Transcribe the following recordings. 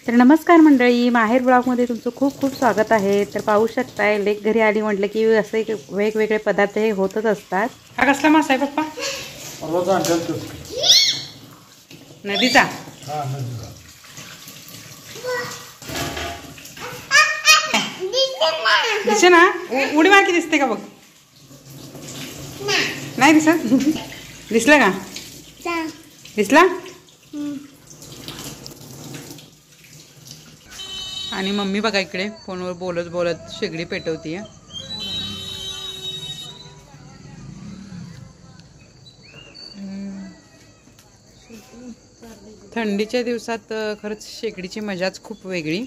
तर नमस्कार मंडळी, माहेर ब्लॉगमध्ये तुमचं खूप खूप स्वागत आहे। तर पाहू शकताय लेक घरी आली म्हटलं की असे वेगवेगळे पदार्थ हे होतच असतात। हा कसला मासा आहे पप्पा? नदीचा। दिसे ना, उडी मार की दिसते का बघ? नाही दिसत? दिसलं का? दिसला? आणि मम्मी बघा इकडे फोनवर बोलत बोलत शेगडी पेटवतीये। थंडीच्या दिवसात खरंच शेगडीची मजाच खूप वेगळी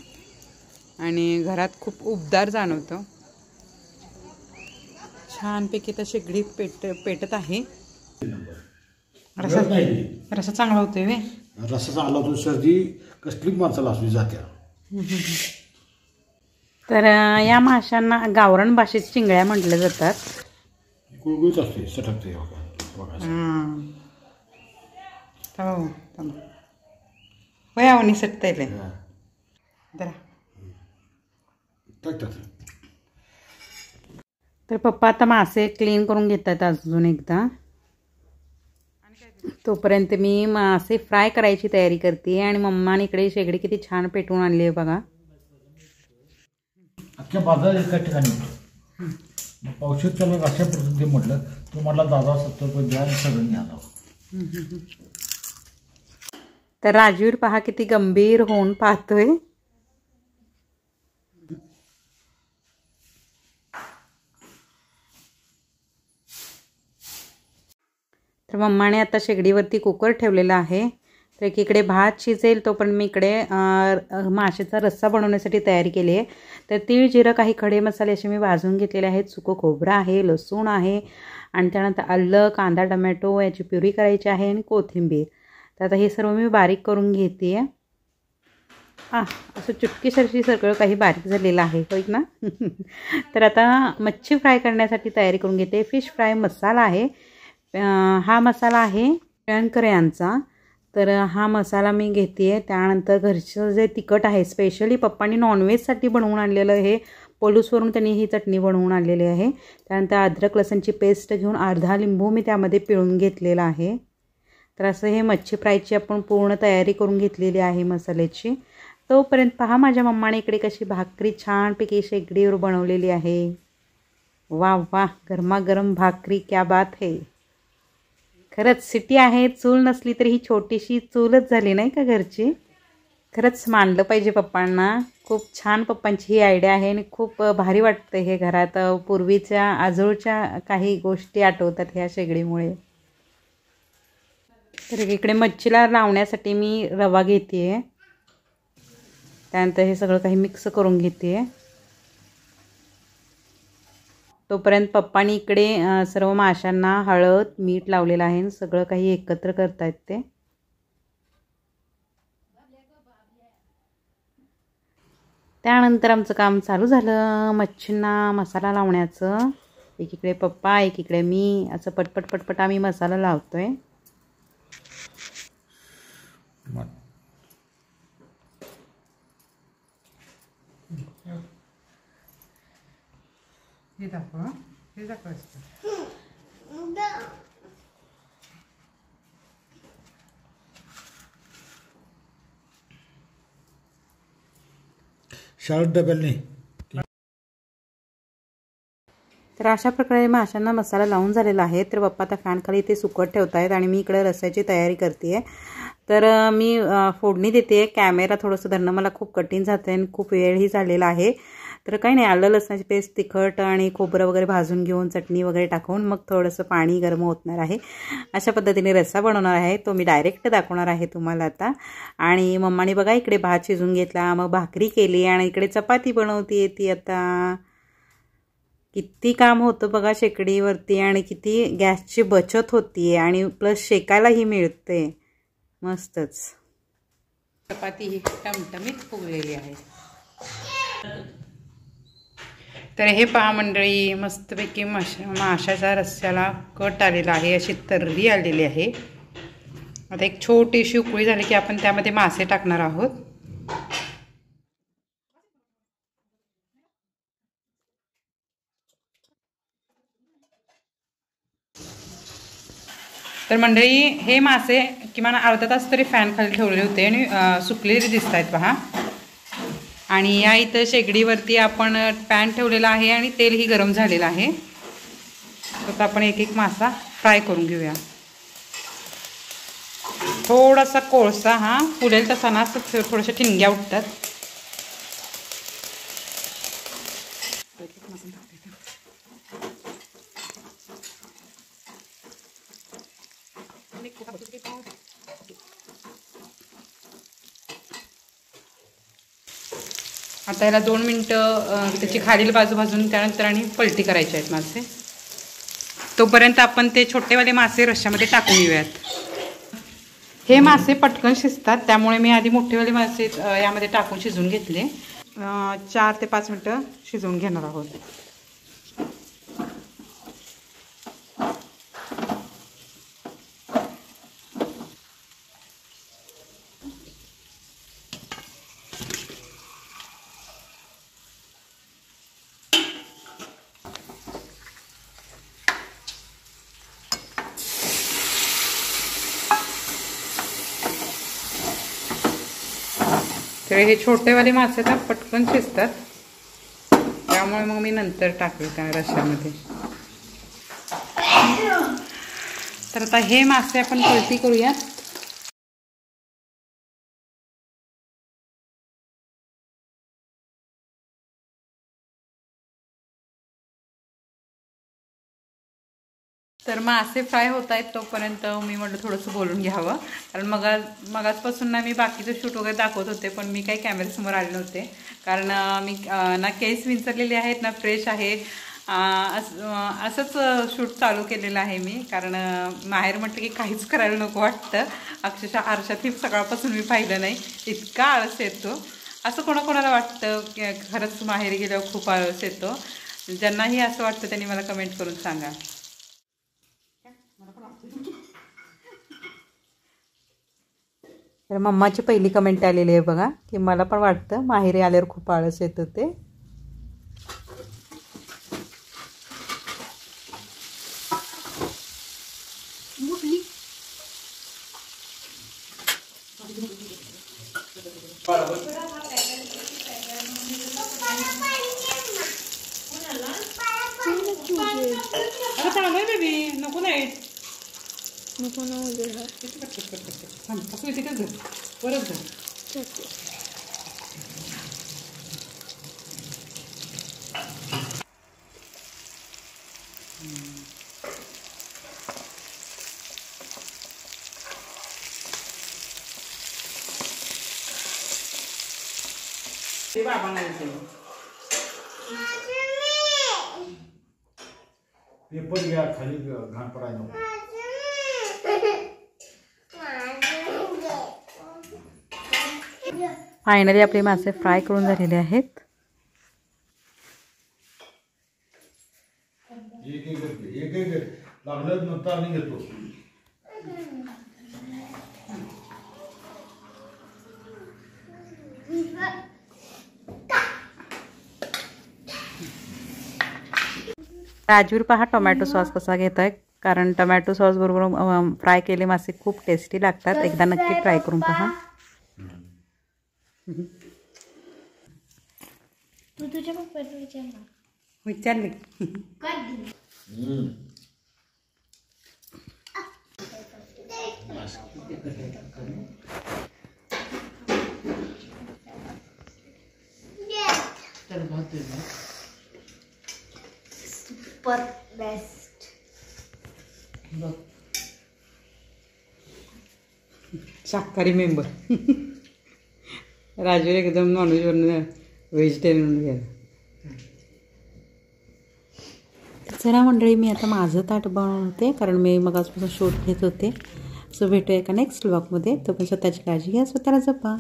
आणि घरात खूप उबदार जाणवतं। छानपैकी तर शेगडी पेटत आहे। रसा चांगला होतोय वे। रसा चांगला होतो, सर्दी कसली माणसाला असली जात्या। तर या माशांना गावरान भाषेत चिंगळ्या म्हटल्या जातात। गुळगुळीत असते, सटकते वयावणी सटतले जरा। तर पप्पा आता मासे क्लीन करून घेतात अजून एकदा। तोपर्यंत मी मासे फ्राय करायची तयारी करते आणि मम्माने इकडे शेगडी किती छान पेटवून आणली आहे बघा। अख्ख्या बाजारात एका ठिकाणी होतो, पावसात त्याला अशा पद्धतीने म्हटलं, तो म्हटला दादा 70 रुपये द्या सगळं न्या। तर राजवीर पहा किती गंभीर होऊन पाहतोय। तर मम्माने आता शेगडीवरती कुकर ठेवलेला आहे। तर एकीकडे भात शिजेल तोपर्यंत मी इकडे माशाचा रस्सा बनवण्यासाठी तयारी केली आहे। तर तीळ जिरं काही खडे मसाले असे मी भाजून घेतलेले आहेत। सुकं खोबरं आहे, लसूण आहे आणि त्यानंतर आलं, कांदा, टमॅटो याची प्युरी करायची आहे आणि कोथिंबीर। तर आता हे सर्व मी बारीक करून घेते आहे। असं चुटकीसरशी सगळं काही बारीक झालेलं आहे होय ना। तर आता मच्छी फ्राय करण्यासाठी तयारी करून घेते। फिश फ्राय मसाला आहे, हा मसाला आहे प्रियंकर यांचा। तर हा मसाला मी घेते आहे। त्यानंतर घरचं जे तिखट आहे, स्पेशली पप्पांनी नॉनव्हेजसाठी बनवून आणलेलं हे पोलूसवरून त्यांनी ही चटणी बनवून आणलेली आहे। त्यानंतर अद्रक लसणची पेस्ट घेऊन अर्धा लिंबू मी त्यामध्ये पिळून घेतलेला आहे। तर असं हे मच्छी फ्रायची आपण पूर्ण तयारी करून घेतलेली आहे मसाल्याची। तोपर्यंत पहा माझ्या मम्माने इकडे कशी भाकरी छानपैकी शेगडीवर बनवलेली आहे। वाह वाह, गरमागरम भाकरी, क्या बात है। खरंच सिटी आहे, चूल नसली तरी ही छोटीशी चूलच झाली नाही का घरची। खरंच मानलं पाहिजे पप्पांना, खूप छान पप्पांची ही आयडिया आहे आणि खूप भारी वाटतं हे घरात। पूर्वीच्या आजोळच्या काही गोष्टी आठवतात ह्या शेगडीमुळे। तर इकडे मच्छीला लावण्यासाठी मी रवा घेते आहे। त्यानंतर हे सगळं काही मिक्स करून घेते आहे। तोपर्यंत पप्पांनी इकडे सर्व माशांना हळद मीठ लावलेलं आहे, सगळं काही एकत्र करतायत ते। त्यानंतर आमचं काम चालू झालं मच्छींना मसाला लावण्याचं। एकीकडे पप्पा एकीकडे मी, असं पटपट पटपट आम्ही मसाला लावतोय। हे दाखव, हे दाखव। शाळेत डब्याने। तर अशा प्रकारे माशांना मसाला लावून झालेला आहे। तर पप्पा आता फॅन खाली ते सुकत ठेवतायत आणि मी इकडे रस्स्याची तयारी करते आहे। तर मी फोडणी देते। कॅमेरा थोडंसं धरणं मला खूप कठीण जातं आणि खूप वेळही झालेला आहे। तर काही नाही, आलं लसणाची पेस्ट, तिखट आणि खोबरं वगैरे भाजून घेऊन चटणी वगैरे टाकून मग थोडंसं पाणी गरम ओतणार आहे। अशा पद्धतीने रस्सा बनवणार आहे, तो मी डायरेक्ट दाखवणार आहे तुम्हाला आता। आणि मम्माने बघा इकडे भात शिजून घेतला, मग भाकरी केली आणि इकडे चपाती बनवते ती आता। किती काम होतं बघा शेगडीवरती आणि किती गॅसची बचत होती आणि प्लस शेकायलाही मिळते मस्तच। चपाती ही टमटमीत फुगलेली आहे। तर हे पहा मंडळी, मस्तपैकी माशाच्या रस्स्याला कट आलेला आहे, अशी तर्री आलेली आहे। आता एक छोटीशी उकळी झाली की आपण त्यामध्ये मासे टाकणार आहोत। तर मंडळी हे मासे किमान अर्धा तास तरी फॅन खाली ठेवलेले होते आणि सुकलेले दिसत आहेत पहा. आणि या इथं शेगडीवरती आपण पॅन ठेवलेला आहे आणि तेलही गरम झालेलं आहे. तर आपण एक एक मासा फ्राय करून घेऊया. थोडासा कोळसा हा फुलेल तसा ना थोड्याशा ठिणग्या उठतात. आता याला 2 मिनटं त्याची खालील बाजू भाजून त्यानंतर आणि पलटी करायची आहेत मासे. तोपर्यंत आपण ते छोटेवाले मासे रश्श्यामध्ये टाकून घेऊयात. हे मासे पटकन शिजतात त्यामुळे मी आधी मोठेवाले मासे यामध्ये टाकून शिजवून घेतले. 4 ते 5 मिनटं शिजवून घेणार आहोत. तर हे छोटेवाले मासे तर पटकन शिजतात त्यामुळे मग मी नंतर टाकले त्या रश्श्यामध्ये. तर आता हे मासे आपण पलटी करूया. तर मासे फ्राय होत आहेत तोपर्यंत मी म्हटलं थोडंसं बोलून घ्यावं, कारण मगाचपासून ना मी बाकीचं शूट वगैरे दाखवत होते पण मी काही कॅमेऱ्यासमोर आले नव्हते. कारण मी ना केस विंचरलेले आहेत ना फ्रेश आहे. असंच शूट चालू केलेलं आहे मी, कारण माहेर म्हटलं की काहीच करायला नको वाटतं. अक्षरशः आरशात सकाळपासून मी पाहिलं नाही, इतका आळस येतो. असं कोणाकोणाला वाटतं की खरंच माहेरी गेल्यावर खूप आळस येतो. ज्यांनाही असं वाटतं त्यांनी मला कमेंट करून सांगा. तर मम्माची पहिली कमेंट आलेली आहे बघा, की मला पण वाटतं माहेरी आल्यावर खूप आळस येत होते. नको नाही नको ना असं तिथेच घर परत घर. ते बाबा नाही पेपर घ्या खाली घाण पडायला नको. फायनली आपले मासे फ्राय करून झालेले आहेत. एक लागलं नंतर आम्ही घेतो. राजवीर पहा टोमॅटो सॉस कसा घेत आहे, कारण टोमॅटो सॉस बरोबर फ्राय केले मासे खूप टेस्टी लागतात. एकदा नक्की ट्राय करून पहा. तुझ्या पप्पाला विचारलं विचारले सुपर बेस्ट. शाकाहारी मेंबर. राजवीर एकदम नॉनव्हेजवरून व्हेजिटेरियन गेला. चला मंडळी, मी आता माझं ताट बनवते, कारण मी मगाचपासून शूट घेत होते. सो भेटूया एका नेक्स्ट व्लॉगमध्ये. तो पण स्वतःची काळजी घ्या, स्वतःला जपा.